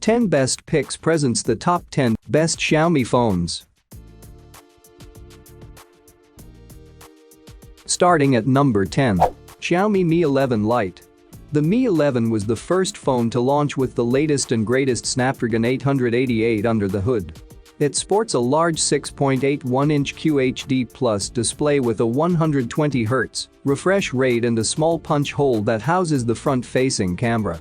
Ten Best Picks presents the top 10 best Xiaomi phones. Starting at number 10. Xiaomi Mi 11 Lite. The Mi 11 was the first phone to launch with the latest and greatest Snapdragon 888 under the hood. It sports a large 6.81-inch QHD Plus display with a 120Hz refresh rate and a small punch hole that houses the front-facing camera.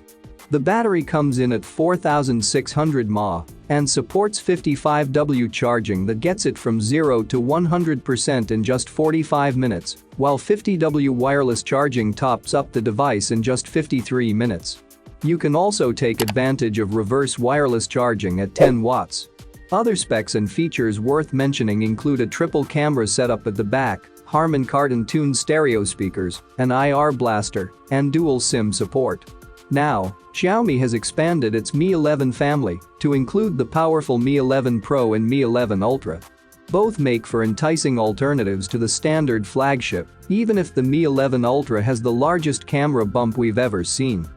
The battery comes in at 4600 mAh and supports 55W charging that gets it from 0 to 100% in just 45 minutes, while 50W wireless charging tops up the device in just 53 minutes. You can also take advantage of reverse wireless charging at 10 watts. Other specs and features worth mentioning include a triple camera setup at the back, Harman Kardon tuned stereo speakers, an IR blaster, and dual SIM support. Now, Xiaomi has expanded its Mi 11 family to include the powerful Mi 11 Pro and Mi 11 Ultra. Both make for enticing alternatives to the standard flagship, even if the Mi 11 Ultra has the largest camera bump we've ever seen.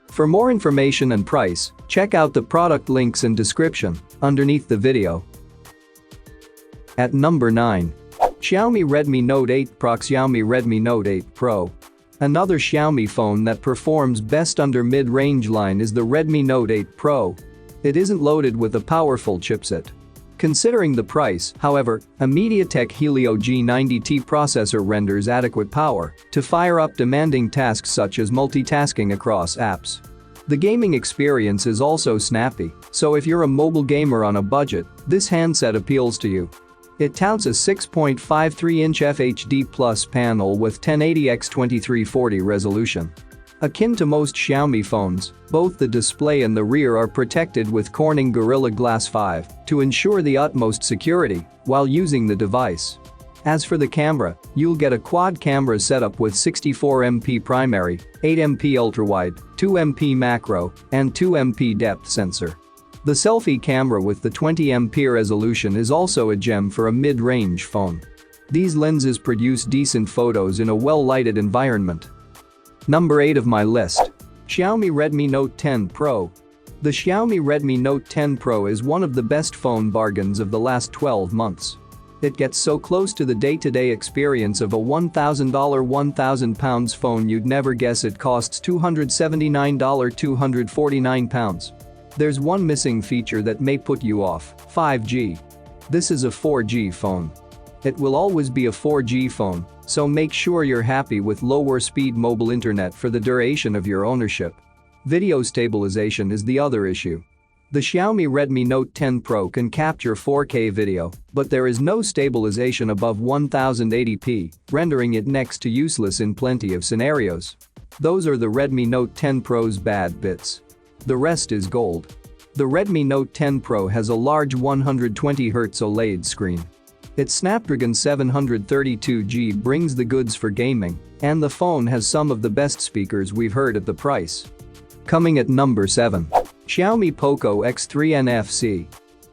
For more information and price, check out the product links in description underneath the video. At number 9. Xiaomi Redmi Note 8 Pro. Xiaomi Redmi Note 8 Pro. Another Xiaomi phone that performs best under mid-range line is the Redmi Note 8 Pro. It isn't loaded with a powerful chipset. Considering the price, however, a MediaTek Helio G90T processor renders adequate power to fire up demanding tasks such as multitasking across apps. The gaming experience is also snappy, so if you're a mobile gamer on a budget, this handset appeals to you. It touts a 6.53-inch FHD Plus panel with 1080x2340 resolution. Akin to most Xiaomi phones, both the display and the rear are protected with Corning Gorilla Glass 5 to ensure the utmost security while using the device. As for the camera, you'll get a quad camera setup with 64MP primary, 8MP ultrawide, 2MP macro, and 2MP depth sensor. The selfie camera with the 20MP resolution is also a gem for a mid-range phone. These lenses produce decent photos in a well-lighted environment. Number 8 of my list. Xiaomi Redmi Note 10 Pro. The Xiaomi Redmi Note 10 Pro is one of the best phone bargains of the last 12 months. It gets so close to the day-to-day experience of a $1,000 £1,000 phone you'd never guess it costs $279 £249. There's one missing feature that may put you off: 5G. This is a 4G phone. It will always be a 4G phone, so make sure you're happy with lower speed mobile internet for the duration of your ownership. Video stabilization is the other issue. The Xiaomi Redmi Note 10 Pro can capture 4K video, but there is no stabilization above 1080p, rendering it next to useless in plenty of scenarios. Those are the Redmi Note 10 Pro's bad bits. The rest is gold. The Redmi Note 10 Pro has a large 120Hz OLED screen. Its Snapdragon 732G brings the goods for gaming, and the phone has some of the best speakers we've heard at the price. Coming at number 7. Xiaomi Poco X3 NFC.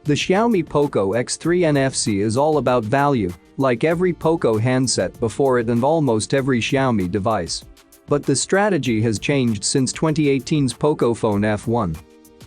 The Xiaomi Poco X3 NFC is all about value, like every Poco handset before it and almost every Xiaomi device. But the strategy has changed since 2018's Poco Phone F1.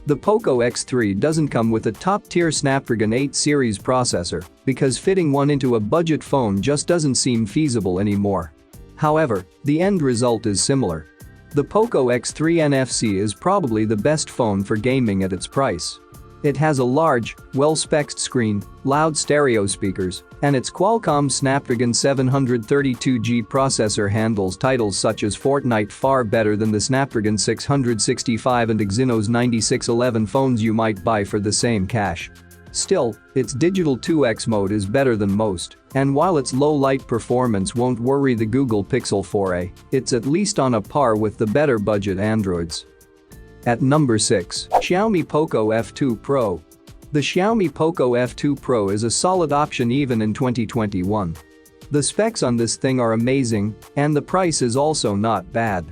The Poco X3 doesn't come with a top-tier Snapdragon 8 series processor because fitting one into a budget phone just doesn't seem feasible anymore. However, the end result is similar. The Poco X3 NFC is probably the best phone for gaming at its price. It has a large, well-spec'd screen, loud stereo speakers, and its Qualcomm Snapdragon 732G processor handles titles such as Fortnite far better than the Snapdragon 665 and Exynos 9611 phones you might buy for the same cash. Still, its digital 2x mode is better than most, and while its low light performance won't worry the Google Pixel 4a, it's at least on a par with the better budget Androids. At number 6. Xiaomi Poco F2 Pro. The Xiaomi Poco F2 Pro is a solid option even in 2021. The specs on this thing are amazing, and the price is also not bad.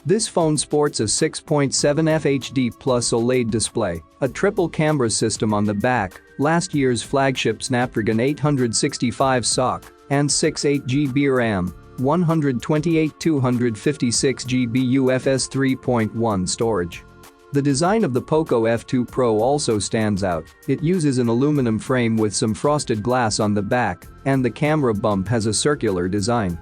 This phone sports a 6.7 FHD Plus OLED display, a triple camera system on the back, last year's flagship Snapdragon 865 SoC, and 6/8 GB RAM, 128 256 GB UFS 3.1 storage. The design of the Poco F2 Pro also stands out. It uses an aluminum frame with some frosted glass on the back, and the camera bump has a circular design.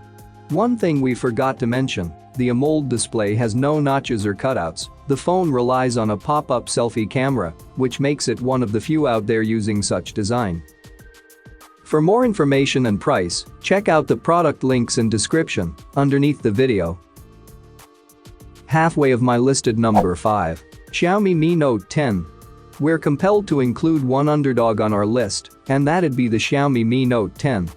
One thing we forgot to mention, the AMOLED display has no notches or cutouts. The phone relies on a pop-up selfie camera, which makes it one of the few out there using such design. For more information and price, check out the product links in description underneath the video. Halfway of my listed number 5. Xiaomi Mi Note 10. We're compelled to include one underdog on our list, and that'd be the Xiaomi Mi Note 10.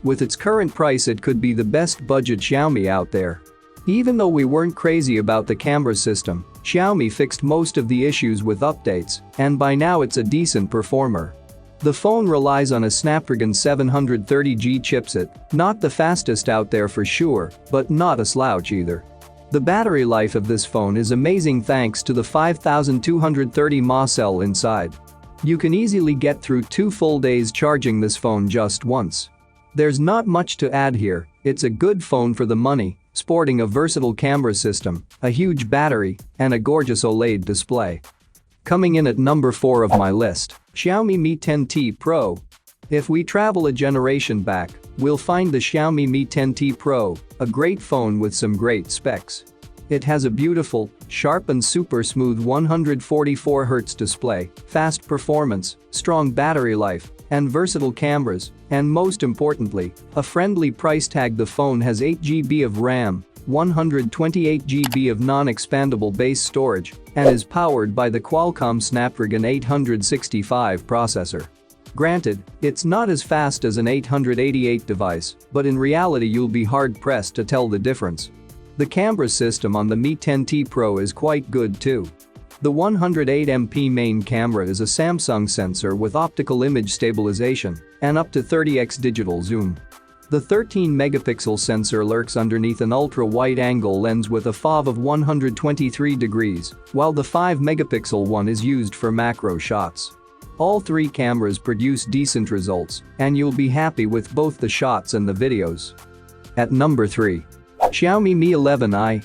With its current price, it could be the best budget Xiaomi out there. Even though we weren't crazy about the camera system, Xiaomi fixed most of the issues with updates, and by now it's a decent performer. The phone relies on a Snapdragon 730G chipset, not the fastest out there for sure, but not a slouch either. The battery life of this phone is amazing thanks to the 5230 mAh cell inside. You can easily get through 2 full days charging this phone just once. There's not much to add here, it's a good phone for the money, sporting a versatile camera system, a huge battery, and a gorgeous OLED display. Coming in at number 4 of my list, Xiaomi Mi 10T Pro. If we travel a generation back, we'll find the Xiaomi Mi 10T Pro, a great phone with some great specs. It has a beautiful, sharp and super smooth 144Hz display, fast performance, strong battery life, and versatile cameras, and most importantly, a friendly price tag. The phone has 8 GB of RAM, 128 GB of non-expandable base storage, and is powered by the Qualcomm Snapdragon 865 processor. Granted, it's not as fast as an 888 device, but in reality you'll be hard-pressed to tell the difference. The camera system on the Mi 10T Pro is quite good too. The 108MP main camera is a Samsung sensor with optical image stabilization and up to 30x digital zoom. The 13-megapixel sensor lurks underneath an ultra-wide-angle lens with a FOV of 123 degrees, while the 5-megapixel one is used for macro shots. All 3 cameras produce decent results, and you'll be happy with both the shots and the videos. At number 3. Xiaomi Mi 11i.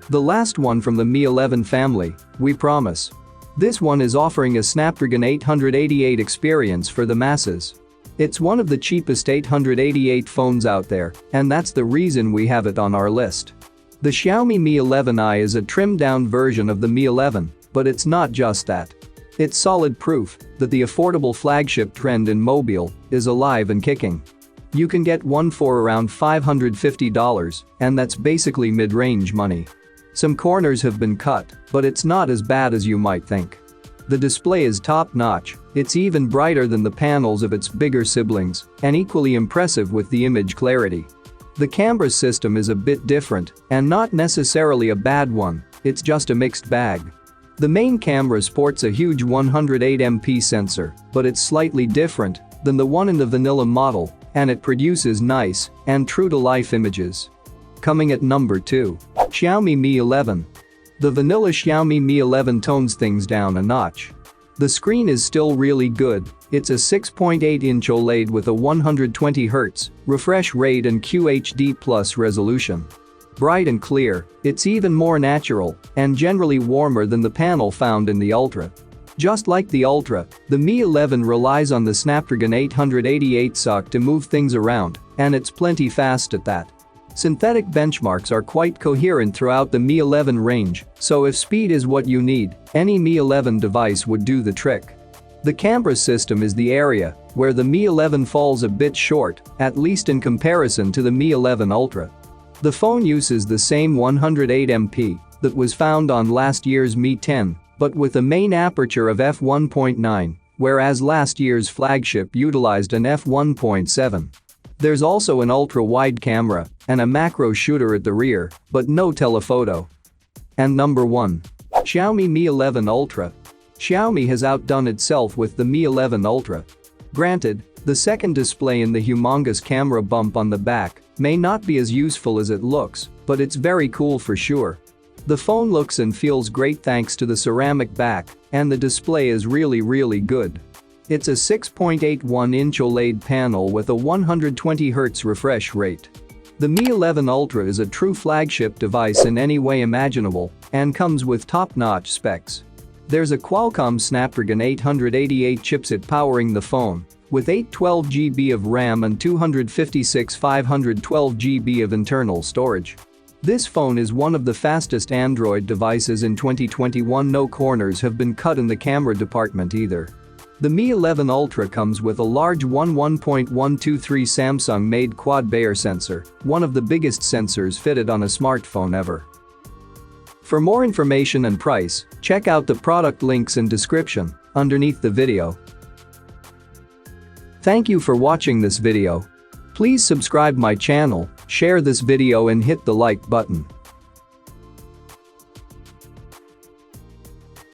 The last one from the Mi 11 family, we promise. This one is offering a Snapdragon 888 experience for the masses. It's one of the cheapest 888 phones out there, and that's the reason we have it on our list. The Xiaomi Mi 11i is a trimmed-down version of the Mi 11, but it's not just that. It's solid proof that the affordable flagship trend in mobile is alive and kicking. You can get one for around $550, and that's basically mid-range money. Some corners have been cut, but it's not as bad as you might think. The display is top-notch, it's even brighter than the panels of its bigger siblings, and equally impressive with the image clarity. The camera system is a bit different, and not necessarily a bad one, it's just a mixed bag. The main camera sports a huge 108MP sensor, but it's slightly different than the one in the vanilla model, and it produces nice and true-to-life images. Coming at number 2. Xiaomi Mi 11. The vanilla Xiaomi Mi 11 tones things down a notch. The screen is still really good, it's a 6.8-inch OLED with a 120Hz refresh rate and QHD+ resolution. Bright and clear, it's even more natural and generally warmer than the panel found in the Ultra. Just like the Ultra, the Mi 11 relies on the Snapdragon 888 SoC to move things around, and it's plenty fast at that. Synthetic benchmarks are quite coherent throughout the Mi 11 range, so if speed is what you need, any Mi 11 device would do the trick. The camera system is the area where the Mi 11 falls a bit short, at least in comparison to the Mi 11 Ultra. The phone uses the same 108MP that was found on last year's Mi 10, but with a main aperture of f1.9, whereas last year's flagship utilized an f1.7. There's also an ultra-wide camera and a macro shooter at the rear, but no telephoto. And number 1. Xiaomi Mi 11 Ultra. Xiaomi has outdone itself with the Mi 11 Ultra. Granted, the second display in the humongous camera bump on the back may not be as useful as it looks, but it's very cool for sure. The phone looks and feels great thanks to the ceramic back, and the display is really good. It's a 6.81-inch OLED panel with a 120Hz refresh rate. The Mi 11 Ultra is a true flagship device in any way imaginable and comes with top-notch specs. There's a Qualcomm Snapdragon 888 chipset powering the phone, with 812GB of RAM and 256 512GB of internal storage. This phone is one of the fastest Android devices in 2021. No corners have been cut in the camera department either. The Mi 11 Ultra comes with a large 1.123 Samsung-made quad-Bayer sensor, one of the biggest sensors fitted on a smartphone ever. For more information and price, check out the product links in description underneath the video. Thank you for watching this video. Please subscribe my channel, share this video and hit the like button.